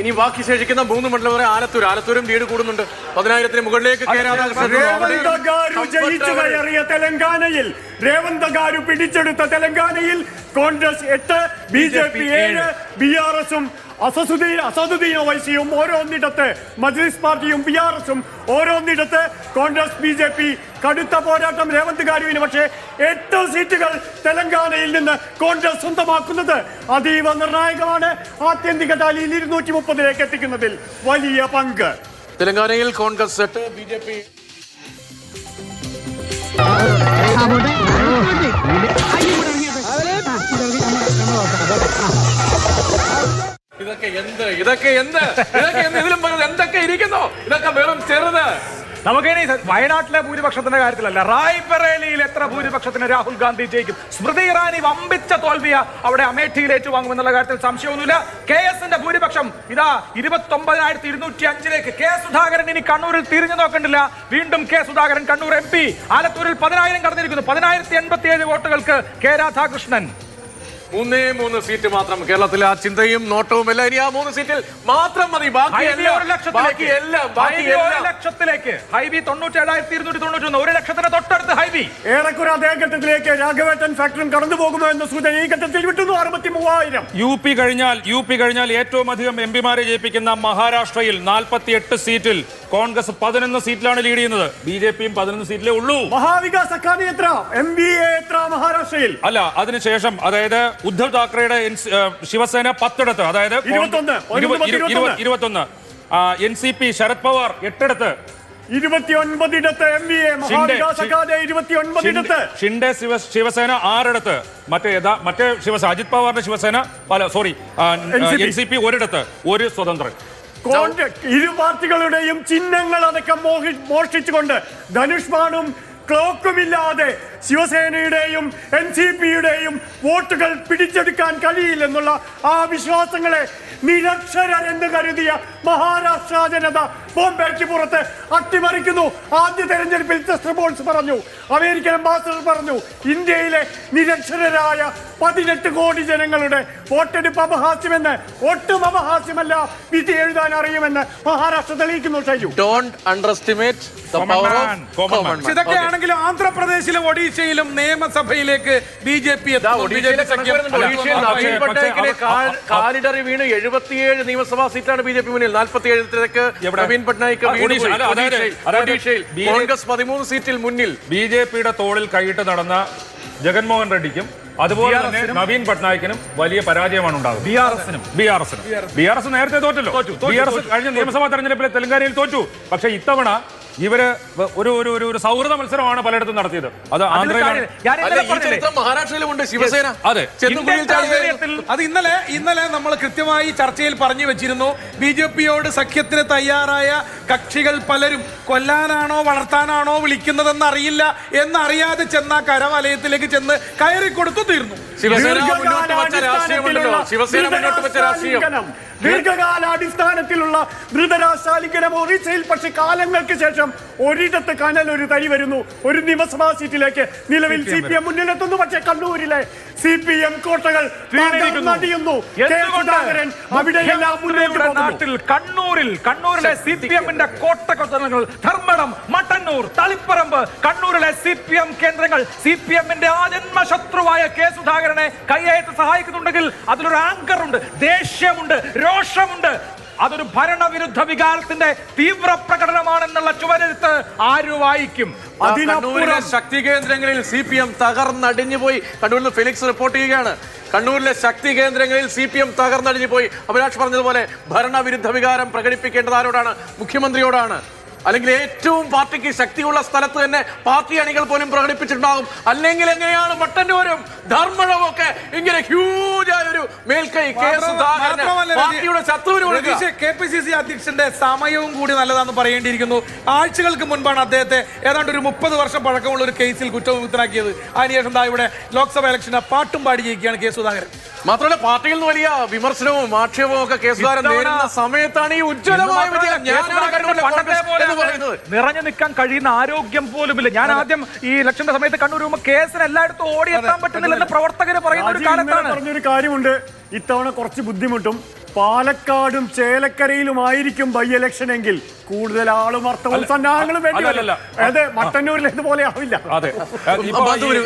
ഇനി ബാക്കി ശേഷിക്കുന്ന 3 മണ്ഡലം വരെ ആലത്തൂരും ലീഡ് കൂടുന്നുണ്ട്. 10,000-ന് മുകളിലേക്ക് തെലങ്കാനയിൽ രേവന്ത് ഗാരു പിടിച്ചെടുത്ത തെലങ്കാനയിൽ കോൺഗ്രസ് 8, BJP 7, BRS-ഉം അസദുദ്ദീൻ ഒവൈസിയും ഓരോന്നിടത്ത്, മജ്ലിസ് പാർട്ടിയും BRS-ഉം ഓരോന്നിടത്ത്, കോൺഗ്രസ് BJP കടുത്ത പോരാട്ടം രേവന്ത് ഗാരുവിന്. പക്ഷേ 8 സീറ്റുകൾ തെലങ്കാനയിൽ നിന്ന് കോൺഗ്രസ് സ്വന്തമാക്കുന്നത് അതീവ നിർണായകമാണ്. ആത്യന്തിക ടാലിയിൽ 230-ലേക്ക് എത്തിക്കുന്നതിൽ വലിയ പങ്ക്. തെലങ്കാനയിൽ കോൺഗ്രസ് 8, BJP ഇതൊക്കെ എന്ത് ഇതിലും എന്തൊക്കെ ഇരിക്കുന്നു? ഇതൊക്കെ വെറും ചെറുത്. നമുക്കിനി വയനാട്ടിലെ ഭൂരിപക്ഷത്തിന്റെ കാര്യത്തിലല്ല, റായ്ബറേലിയിൽ എത്ര ഭൂരിപക്ഷത്തിന് രാഹുൽ ഗാന്ധി ജയിക്കും? സ്മൃതി ഇറാനി വമ്പിച്ച തോൽവിയ അവിടെ അമേഠിയിൽ ഏറ്റുവാങ്ങുമെന്നുള്ള കാര്യത്തിൽ സംശയമൊന്നുമില്ല. KS-ന്റെ ഭൂരിപക്ഷം ഇതാ 29,205-ലേക്ക്. K. സുധാകരൻ ഇനി കണ്ണൂരിൽ തിരിഞ്ഞു നോക്കണ്ടില്ല. വീണ്ടും K. സുധാകരൻ കണ്ണൂർ MP. ആലത്തൂരിൽ 10,000 കടന്നിരിക്കുന്നു. 10,087 വോട്ടുകൾക്ക് K. രാധാകൃഷ്ണൻ. 3 സീറ്റ് മാത്രം. കേരളത്തിൽ ആ ചിന്തയും നോട്ടവും എല്ലാം ഇനി ആ 3 സീറ്റിൽ മാത്രം മതി. ബാക്കി 1 ലക്ഷത്തിലേക്ക്. ഹൈബി 97,291. 1 ലക്ഷത്തിന് തൊട്ടടുത്ത് ഹൈബി. ഏറെക്കുറെ അതേ ഘട്ടത്തിലേക്ക് രാഘവേട്ടൻ ഫാക്ടറും കടന്നു പോകുമോ എന്ന സൂചന ഈ ഘട്ടത്തിൽ വിട്ടുന്നു. 63,000. യു പി കഴിഞ്ഞാൽ ഏറ്റവും അധികം MP-മാരെ ജയിപ്പിക്കുന്ന മഹാരാഷ്ട്രയിൽ 48 സീറ്റിൽ കോൺഗ്രസ് 11 സീറ്റിലാണ് ലീഡ് ചെയ്യുന്നത്. BJP-യും 11 സീറ്റിലേ ഉള്ളൂ. മഹാവികാസ് അഘാടി എത്ര, MBA എത്ര മഹാരാഷ്ട്രയിൽ? അല്ല, അതിനുശേഷം അതായത് ഉദ്ധവ് താക്കറെയുടെ ശിവസേന 10 അതായത് 21, NCP ശരത് പവാർ 8 29 MBA മഹാവികാസ് അഘാടി 29 ഷിൻഡെ ശിവസേന 6 മറ്റേ ശിവസേന അജിത് പവാറിന്റെ ശിവസേന NCP 1 ഒരു സ്വതന്ത്രൻ. ഇരു പാർട്ടികളുടെയും ചിഹ്നങ്ങൾ അടക്കം മോഷ്ടിച്ചുകൊണ്ട് ധനുഷ്മാനും ക്ലോക്കുമില്ലാതെ ശിവസേനയുടെയും NCP-യുടെയും വോട്ടുകൾ പിടിച്ചെടുക്കാൻ കഴിയില്ലെന്നുള്ള ആ വിശ്വാസങ്ങളെ നിരക്ഷരെന്ന് കരുതിയ മഹാരാഷ്ട്ര ജനത ബോംബെക്ക് പുറത്ത് അട്ടിമറിക്കുന്നു. ആദ്യ തെരഞ്ഞെടുപ്പിൽ ടെസ്റ്റർ ബോൾസ് പറഞ്ഞു, അമേരിക്കൻ അംബാസഡർ പറഞ്ഞു, ഇന്ത്യയിലെ നിരക്ഷരരായ 18 കോടി ജനങ്ങളുടെ വോട്ടെടുപ്പ് അപഹാസ്യമെന്ന്. ഒട്ടും അപഹാസ്യമല്ല, വിധി എഴുതാൻ അറിയുമെന്ന് മഹാരാഷ്ട്ര തെളിയിക്കുന്നു. ഇതൊക്കെയാണെങ്കിലും ആന്ധ്രാപ്രദേശിലും ഒഡീഷയിലും നിയമസഭയിലേക്ക് BJP കാലിടറി വീണ് 77 നിയമസഭാ സീറ്റാണ് BJP മുന്നിൽ. 47 നവീൻ പട്നായിക്. കോൺഗ്രസ് 13 സീറ്റിൽ മുന്നിൽ. BJP-യുടെ തോളിൽ കൈയിട്ട് നടന്ന ജഗൻമോഹൻ റെഡ്ഡിക്കും അതുപോലെ തന്നെ നവീൻ പട്നായിക്കിനും വലിയ പരാജയമാണ് ഉണ്ടാകുന്നത്. BRS നേരത്തെ തോറ്റല്ലോ. BRS കഴിഞ്ഞ നിയമസഭാ തെരഞ്ഞെടുപ്പിൽ തെലങ്കാനയിൽ തോറ്റു. പക്ഷെ ഇത്തവണ ഇവര് ഒരു സൗഹൃദ മത്സരമാണ് പലയിടത്തും നടത്തിയത്. അത് മഹാരാഷ്ട്രയിലുമുണ്ട് ശിവസേന. അതെ, അത് ഇന്നലെ നമ്മൾ കൃത്യമായി ചർച്ചയിൽ പറഞ്ഞു വെച്ചിരുന്നു. BJP-യോട് സഖ്യത്തിന് തയ്യാറായ കക്ഷികൾ പലരും കൊല്ലാനാണോ വളർത്താനാണോ വിളിക്കുന്നതെന്ന് അറിയില്ല എന്നറിയാതെ ചെന്ന കരവലയത്തിലേക്ക് ചെന്ന് കയറി കൊടുത്തു തീർന്നു. ദീർഘകാലാടിസ്ഥാനത്തിലുള്ള ധൃതരാഷ്ട്രാലിംഗനം ഒറീസയിൽ. പക്ഷെ കാലങ്ങൾക്ക് ശേഷം ഒരിടത്ത് കനൽ ഒരു തരി വരുന്നു. ഒരു നിയമസഭാ സീറ്റിലേക്ക് നിലവിൽ CPM മുന്നിലെത്തുന്നു. പക്ഷെ കണ്ണൂരിലെ CPM കോട്ടകൾ നടിയുന്നു. കണ്ണൂരിലെ CPM-ന്റെ കോട്ടകൊത്തനങ്ങൾ ധർമ്മടം, മട്ടന്നൂർ, തളിപ്പറമ്പ്, കണ്ണൂരിലെ CPM കേന്ദ്രങ്ങൾ. CPM-ന്റെ ആജന്മ ശത്രുവായ K. സുധാകരനെ കയ്യേറ്റ് സഹായിക്കുന്നുണ്ടെങ്കിൽ അതിലൊരു ആങ്കറുണ്ട്, ദേഷ്യമുണ്ട്, രോഷമുണ്ട്. അതൊരു ഭരണവിരുദ്ധ വികാരത്തിന്റെ തീവ്ര പ്രകടനമാണെന്നുള്ള ചുവരെഴുത്ത് ആര് വായിക്കും? കണ്ണൂരിലെ ശക്തി കേന്ദ്രങ്ങളിൽ CPM തകർന്നടിഞ്ഞു പോയി. കണ്ണൂരിൽ ഫെലിക്സ് റിപ്പോർട്ട് ചെയ്യുകയാണ്. കണ്ണൂരിലെ ശക്തി കേന്ദ്രങ്ങളിൽ CPM തകർന്നടിഞ്ഞു പോയി. അഭിലാഷ് പറഞ്ഞതുപോലെ ഭരണവിരുദ്ധ വികാരം പ്രകടിപ്പിക്കേണ്ടത് ആരോടാണ്? മുഖ്യമന്ത്രിയോടാണ്. അല്ലെങ്കിൽ ഏറ്റവും പാർട്ടിക്ക് ശക്തിയുള്ള സ്ഥലത്ത് തന്നെ പാർട്ടി അണികൾ പോലും പ്രകടിപ്പിച്ചിട്ടുണ്ടാകും. അല്ലെങ്കിൽ എങ്ങനെയാണ് മട്ടന്നൂരും ധർമ്മടവും ഒക്കെ ഇങ്ങനെ ഹ്യൂജായ ഒരു മേൽക്കൈ പാർട്ടിയുടെ ശത്രുവിന്? KPCC അധ്യക്ഷന്റെ സമയവും കൂടി നല്ലതാണെന്ന് പറയേണ്ടിയിരിക്കുന്നു. ആഴ്ചകൾക്ക് മുൻപാണ് അദ്ദേഹത്തെ ഏതാണ്ട് ഒരു 30 വർഷം പഴക്കമുള്ള ഒരു കേസിൽ കുറ്റവിമുക്തനാക്കിയത്. അതിനുശേഷം ഇവിടെ ലോക്സഭ ഇലക്ഷന് പാട്ടും പാടി ജയിക്കുകയാണ് K. സുധാകരൻ. മാത്രമല്ല പാർട്ടിയിൽ നിന്ന് വലിയ വിമർശനവും ആക്ഷേപവും ഒക്കെ K. സുധാകരൻ നേരിടുന്ന സമയത്താണ് ഈ ഉജ്ജ്വലമായ വിജയം. നിറഞ്ഞു നിൽക്കാൻ കഴിയുന്ന ആരോഗ്യം പോലുമില്ല. ഞാൻ ആദ്യം ഈ ഇലക്ഷന്റെ സമയത്ത് കണ്ണൂർ കേസിന് എല്ലായിടത്തും ഓടിയെത്താൻ പറ്റുന്നില്ലെന്ന് പ്രവർത്തകർ പറയുന്ന ഒരു കാലത്താണ്. പറഞ്ഞൊരു കാര്യമുണ്ട്, ഇത്തവണ കുറച്ച് ബുദ്ധിമുട്ടും പാലക്കാടും ചേലക്കരയിലുമായിരിക്കും ബൈ ഇലക്ഷൻ എങ്കിൽ കൂടുതൽ ആളും അർത്ഥവും സന്നാഹങ്ങളും വേണ്ടി വരും. അതെ, മട്ടന്നൂരിൽ ഇതുപോലെ ആവില്ല. അതെ, ബാബു വരൂ.